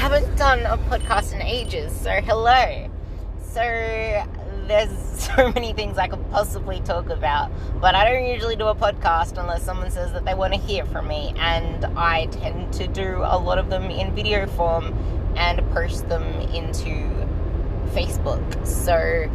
haven't done a podcast in ages, so hello. So there's so many things I could possibly talk about, but I don't usually do a podcast unless someone says that they want to hear from me, and I tend to do a lot of them in video form and post them into Facebook. So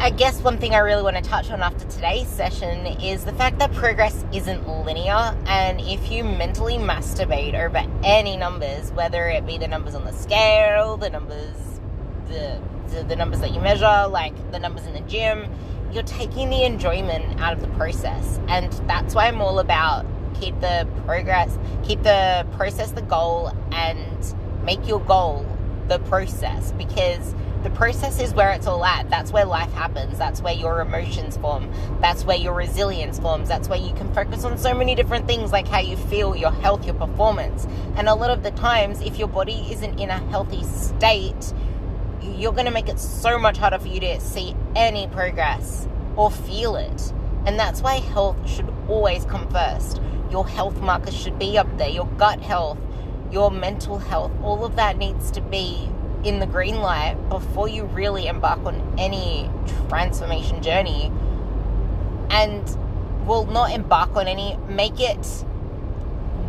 I guess one thing I really want to touch on after today's session is the fact that progress isn't linear, and if you mentally masturbate over any numbers, whether it be the numbers on the scale, the numbers that you measure, like the numbers in the gym, you're taking the enjoyment out of the process. And that's why I'm all about keep the process the goal, and make your goal the process, because the process is where it's all at. That's where life happens. That's where your emotions form. That's where your resilience forms. That's where you can focus on so many different things, like how you feel, your health, your performance. And a lot of the times, if your body isn't in a healthy state, you're going to make it so much harder for you to see any progress or feel it. And that's why health should always come first. Your health markers should be up there. Your gut health, your mental health, all of that needs to be in the green light before you really embark on any transformation journey. And not embark on any, make it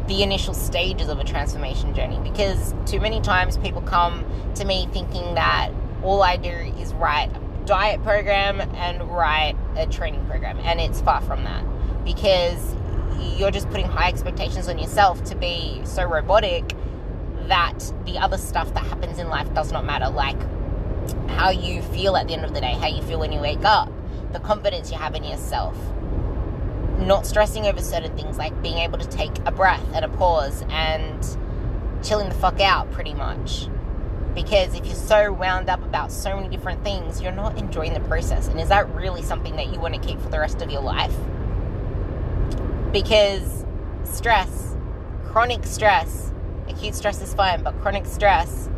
the initial stages of a transformation journey, because too many times people come to me thinking that all I do is write a diet program and write a training program, and it's far from that, because you're just putting high expectations on yourself to be so robotic that the other stuff that happens in life does not matter, like how you feel at the end of the day, how you feel when you wake up, the confidence you have in yourself, not stressing over certain things, like being able to take a breath and a pause and chilling the fuck out, pretty much. Because if you're so wound up about so many different things, you're not enjoying the process. And is that really something that you want to keep for the rest of your life? Because stress, chronic stress, acute stress is fine, but chronic stress,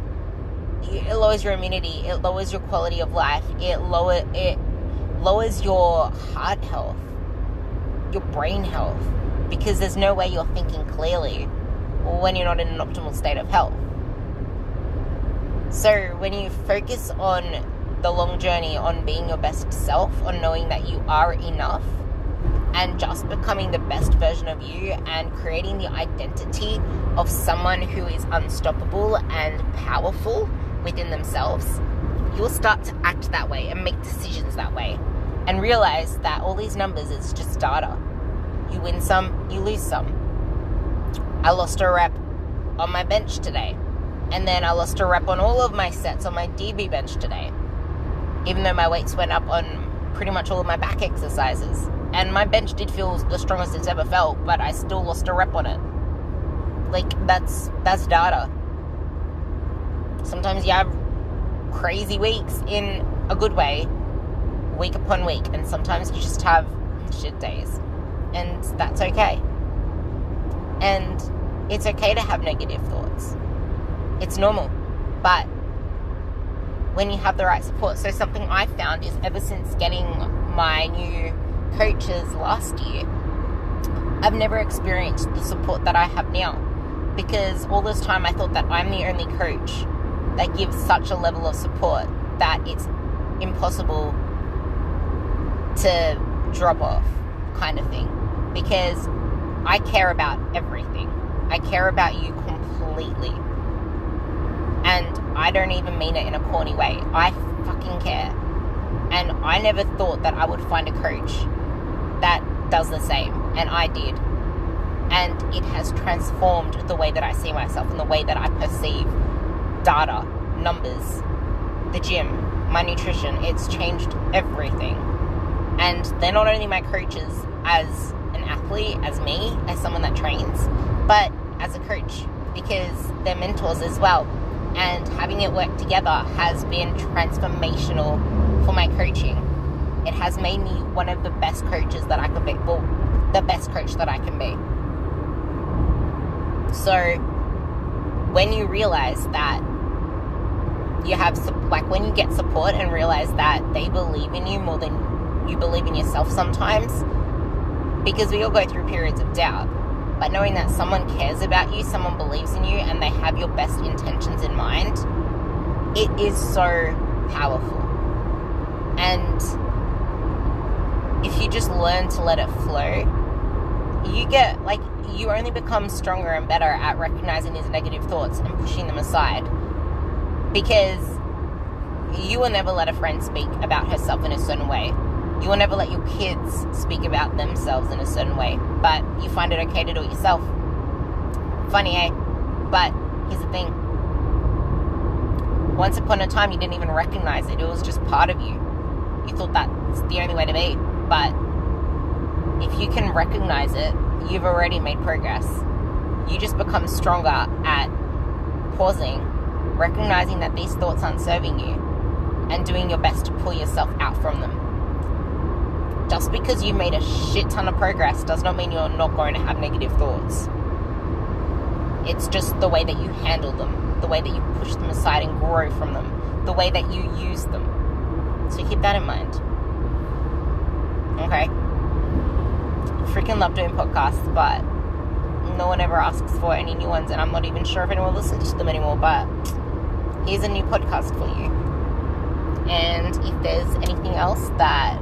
it lowers your immunity, it lowers your quality of life, it lowers your heart health, your brain health, because there's no way you're thinking clearly when you're not in an optimal state of health. So when you focus on the long journey, on being your best self, on knowing that you are enough, and just becoming the best version of you, and creating the identity of someone who is unstoppable and powerful within themselves, you'll start to act that way and make decisions that way, and realize that all these numbers is just data. You win some, you lose some. I lost a rep on my bench today, and then I lost a rep on all of my sets on my DB bench today, even though my weights went up on pretty much all of my back exercises. And my bench did feel the strongest it's ever felt, but I still lost a rep on it. Like, that's data. Sometimes you have crazy weeks in a good way, week upon week, and sometimes you just have shit days. And that's okay. And it's okay to have negative thoughts. It's normal. But when you have the right support, so something I found is ever since getting my new coaches last year, I've never experienced the support that I have now, because all this time I thought that I'm the only coach that gives such a level of support that it's impossible to drop off, kind of thing, because I care about everything. I care about you completely, and I don't even mean it in a corny way. I fucking care. And I never thought that I would find a coach that does the same, and I did. And it has transformed the way that I see myself and the way that I perceive data, numbers, the gym, my nutrition. It's changed everything. And they're not only my coaches as an athlete, as me, as someone that trains, but as a coach, because they're mentors as well. And having it work together has been transformational for my coaching. It has made me one of the best coaches that I could be. Well, the best coach that I can be. So when you realize that you have, like, when you get support and realize that they believe in you more than you believe in yourself sometimes, because we all go through periods of doubt but knowing that someone cares about you, someone believes in you, and they have your best intentions in mind, it is so powerful. And if you just learn to let it flow, you only become stronger and better at recognizing these negative thoughts and pushing them aside. Because you will never let a friend speak about herself in a certain way. You will never let your kids speak about themselves in a certain way, but you find it okay to do it yourself. Funny, eh? But here's the thing. Once upon a time, you didn't even recognize it. It was just part of you. You thought that's the only way to be. But if you can recognize it, you've already made progress. You just become stronger at pausing, recognizing that these thoughts aren't serving you, and doing your best to pull yourself out from them. Just because you made a shit ton of progress does not mean you're not going to have negative thoughts. It's just the way that you handle them, the way that you push them aside and grow from them, the way that you use them. So keep that in mind. Okay? Freaking love doing podcasts, but no one ever asks for any new ones, and I'm not even sure if anyone listens to them anymore, but here's a new podcast for you. And if there's anything else that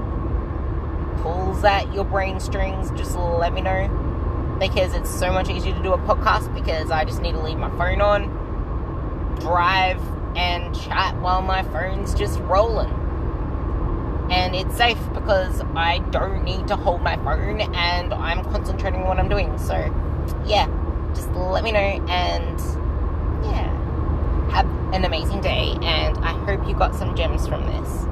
pulls at your brain strings, just let me know, because it's so much easier to do a podcast because I just need to leave my phone on, drive, and chat while my phone's just rolling. And it's safe because I don't need to hold my phone and I'm concentrating on what I'm doing. So, yeah, just let me know, and yeah, have an amazing day, and I hope you got some gems from this.